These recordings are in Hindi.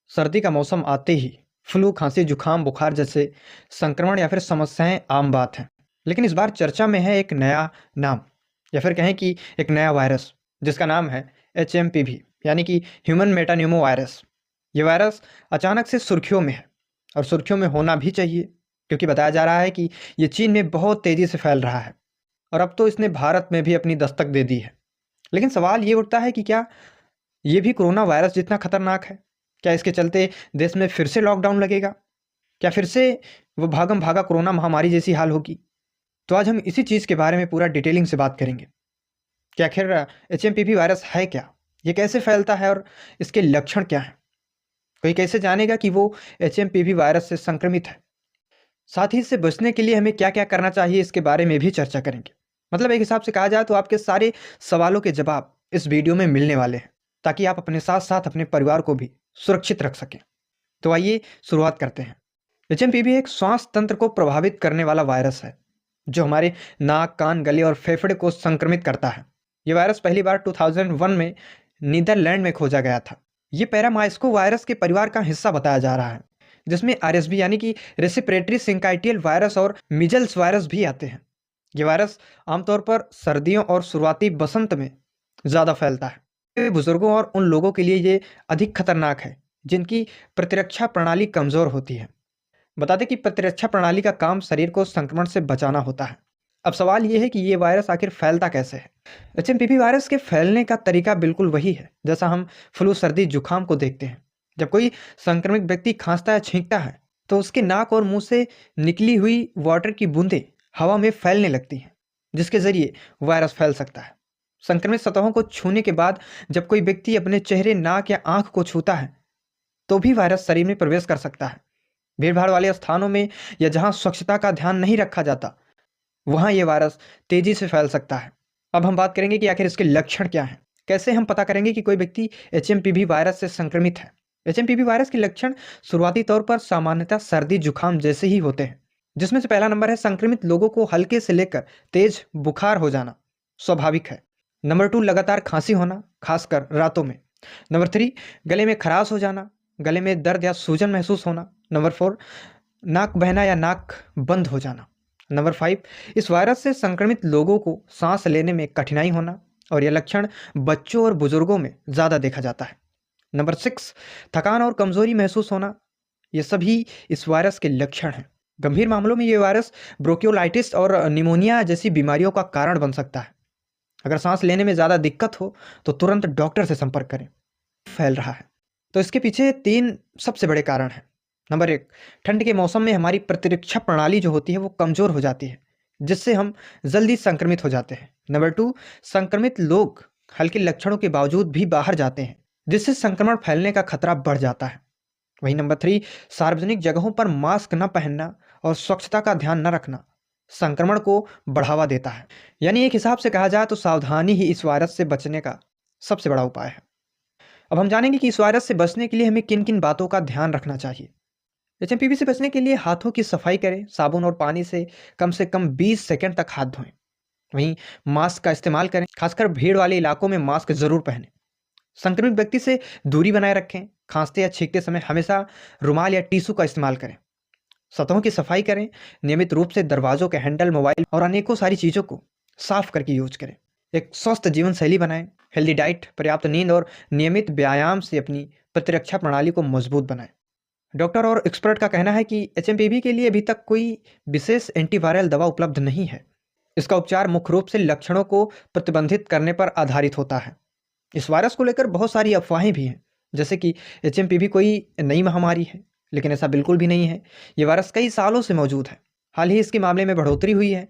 सर्दी का मौसम आते ही फ्लू, खांसी, जुकाम, बुखार जैसे संक्रमण या फिर समस्याएं आम बात हैं। लेकिन इस बार चर्चा में है एक नया नाम, या फिर कहें कि एक नया वायरस, जिसका नाम है HMPV, यानी कि ह्यूमन मेटान्यूमो वायरस। ये वायरस अचानक से सुर्खियों में है, और सुर्खियों में होना भी चाहिए, क्योंकि बताया जा रहा है कि ये चीन में बहुत तेज़ी से फैल रहा है, और अब तो इसने भारत में भी अपनी दस्तक दे दी है। लेकिन सवाल ये उठता है कि क्या ये भी कोरोना वायरस जितना खतरनाक है? क्या इसके चलते देश में फिर से लॉकडाउन लगेगा? क्या फिर से वो भागम भागा कोरोना महामारी जैसी हाल होगी? तो आज हम इसी चीज़ के बारे में पूरा डिटेलिंग से बात करेंगे कि आखिर HMPV वायरस है क्या? ये कैसे फैलता है और इसके लक्षण क्या हैं? कोई कैसे जानेगा कि वो HMPV वायरस से संक्रमित है? साथ ही इससे बचने के लिए हमें क्या-क्या करना चाहिए, इसके बारे में भी चर्चा करेंगे। मतलब एक हिसाब से कहा जाए तो आपके सारे सवालों के जवाब इस वीडियो में मिलने वाले हैं, ताकि आप अपने साथ-साथ अपने परिवार को भी सुरक्षित रख सकें। तो आइए शुरुआत करते हैं। HMPV एक श्वास तंत्र को प्रभावित करने वाला वायरस है, जो हमारे नाक, कान, गले और फेफड़े को संक्रमित करता है। ये वायरस पहली बार 2001 में नीदरलैंड में खोजा गया था। ये पैरामाइस्को वायरस के परिवार का हिस्सा बताया जा रहा है, जिसमें RSV यानी कि रेसिपिरेटरी सिंकाइटियल वायरस और मिजल्स वायरस भी आते हैं। ये वायरस आमतौर पर सर्दियों और शुरुआती बसंत में ज़्यादा फैलता है। ये बुजुर्गों और उन लोगों के लिए ये अधिक खतरनाक है जिनकी प्रतिरक्षा प्रणाली कमज़ोर होती है। बता दें कि प्रतिरक्षा प्रणाली का काम शरीर को संक्रमण से बचाना होता है। अब सवाल ये है कि ये वायरस आखिर फैलता कैसे है? HMPV वायरस के फैलने का तरीका बिल्कुल वही है जैसा हम फ्लू, सर्दी, जुकाम को देखते हैं। जब कोई संक्रमित व्यक्ति खांसता या छींकता है, तो उसके नाक और मुंह से निकली हुई वाटर की बूंदें हवा में फैलने लगती हैं, जिसके जरिए वायरस फैल सकता है। संक्रमित सतहों को छूने के बाद जब कोई व्यक्ति अपने चेहरे, नाक या आंख को छूता है, तो भी वायरस शरीर में प्रवेश कर सकता है। भीड़-भाड़ वाले स्थानों में या जहां स्वच्छता का ध्यान नहीं रखा जाता, वहां ये वायरस तेजी से फैल सकता है। अब हम बात करेंगे कि आखिर इसके लक्षण क्या हैं? कैसे हम पता करेंगे कि कोई व्यक्ति HMPV वायरस से संक्रमित है? HMPV वायरस के लक्षण शुरुआती तौर पर सामान्यतः सर्दी, जुकाम जैसे ही होते हैं, जिसमें से पहला नंबर है संक्रमित लोगों को हल्के से लेकर तेज बुखार हो जाना, स्वाभाविक है। नंबर 2, लगातार खांसी होना, खासकर रातों में। नंबर 3, गले में खराश हो जाना, गले में दर्द या सूजन महसूस होना। नंबर 4, नाक बहना या नाक बंद हो जाना। नंबर 5, इस वायरस से संक्रमित लोगों को सांस लेने में कठिनाई होना, और यह लक्षण बच्चों और बुजुर्गों में ज़्यादा देखा जाता है। नंबर 6, थकान और कमजोरी महसूस होना। ये सभी इस वायरस के लक्षण हैं। गंभीर मामलों में ये वायरस ब्रोंकियोलाइटिस और निमोनिया जैसी बीमारियों का कारण बन सकता है। अगर सांस लेने में ज़्यादा दिक्कत हो, तो तुरंत डॉक्टर से संपर्क करें। फैल रहा है, तो इसके पीछे 3 सबसे बड़े कारण हैं। नंबर 1, ठंड के मौसम में हमारी प्रतिरक्षा प्रणाली जो होती है वो कमज़ोर हो जाती है, जिससे हम जल्दी संक्रमित हो जाते हैं। नंबर 2, संक्रमित लोग हल्के लक्षणों के बावजूद भी बाहर जाते हैं, जिससे संक्रमण फैलने का खतरा बढ़ जाता है। वहीं नंबर 3, सार्वजनिक जगहों पर मास्क न पहनना और स्वच्छता का ध्यान न रखना संक्रमण को बढ़ावा देता है। यानी एक हिसाब से कहा जाए तो सावधानी ही इस वायरस से बचने का सबसे बड़ा उपाय है। अब हम जानेंगे कि इस वायरस से बचने के लिए हमें किन-किन बातों का ध्यान रखना चाहिए। HMPV से बचने के लिए हाथों की सफाई करें, साबुन और पानी से कम 20 सेकंड तक हाथ धोएं। वहीं मास्क का इस्तेमाल करें, खासकर भीड़ वाले इलाकों में मास्क जरूर पहनें। संक्रमित व्यक्ति से दूरी बनाए रखें। खांसते या छींकते समय हमेशा रुमाल या टिश्यू का इस्तेमाल करें। सतहों की सफाई करें, नियमित रूप से दरवाजों के हैंडल, मोबाइल और अनेकों सारी चीज़ों को साफ करके यूज करें। एक स्वस्थ जीवन शैली बनाएं, हेल्दी डाइट, पर्याप्त नींद और नियमित व्यायाम से अपनी प्रतिरक्षा प्रणाली को मजबूत बनाएं। डॉक्टर और एक्सपर्ट का कहना है कि HMPV के लिए अभी तक कोई विशेष एंटीवायरल दवा उपलब्ध नहीं है। इसका उपचार मुख्य रूप से लक्षणों को प्रतिबंधित करने पर आधारित होता है। इस वायरस को लेकर बहुत सारी अफवाहें भी हैं, जैसे कि HMPV कोई नई महामारी है, लेकिन ऐसा बिल्कुल भी नहीं है। ये वायरस कई सालों से मौजूद है। हाल ही इसके मामले में बढ़ोतरी हुई है,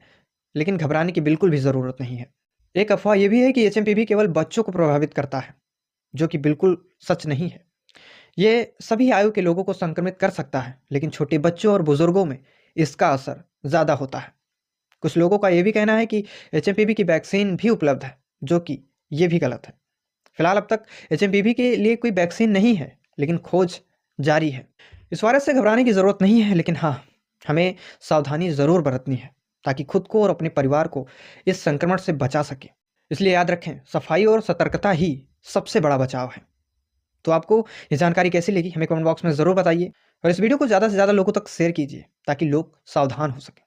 लेकिन घबराने की बिल्कुल भी ज़रूरत नहीं है। एक अफवाह ये भी है कि HMPV केवल बच्चों को प्रभावित करता है, जो कि बिल्कुल सच नहीं है। ये सभी आयु के लोगों को संक्रमित कर सकता है, लेकिन छोटे बच्चों और बुजुर्गों में इसका असर ज़्यादा होता है। कुछ लोगों का ये भी कहना है कि HMPV की वैक्सीन भी उपलब्ध है, जो कि ये भी गलत है। फिलहाल अब तक HMPV के लिए कोई वैक्सीन नहीं है, लेकिन खोज जारी है। इस वायरस से घबराने की ज़रूरत नहीं है, लेकिन हाँ, हमें सावधानी ज़रूर बरतनी है, ताकि खुद को और अपने परिवार को इस संक्रमण से बचा सके। इसलिए याद रखें, सफाई और सतर्कता ही सबसे बड़ा बचाव है। तो आपको ये जानकारी कैसी लगी हमें कमेंट बॉक्स में ज़रूर बताइए और इस वीडियो को ज़्यादा से ज़्यादा लोगों तक शेयर कीजिए ताकि लोग सावधान हो सकें।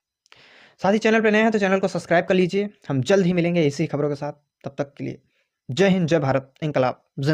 साथ ही चैनल पर नए हैं तो चैनल को सब्सक्राइब कर लीजिए। हम जल्द ही मिलेंगे ऐसी खबरों के साथ। तब तक के लिए जय हिंद, जय भारत, इंकलाब जिंदाबाद।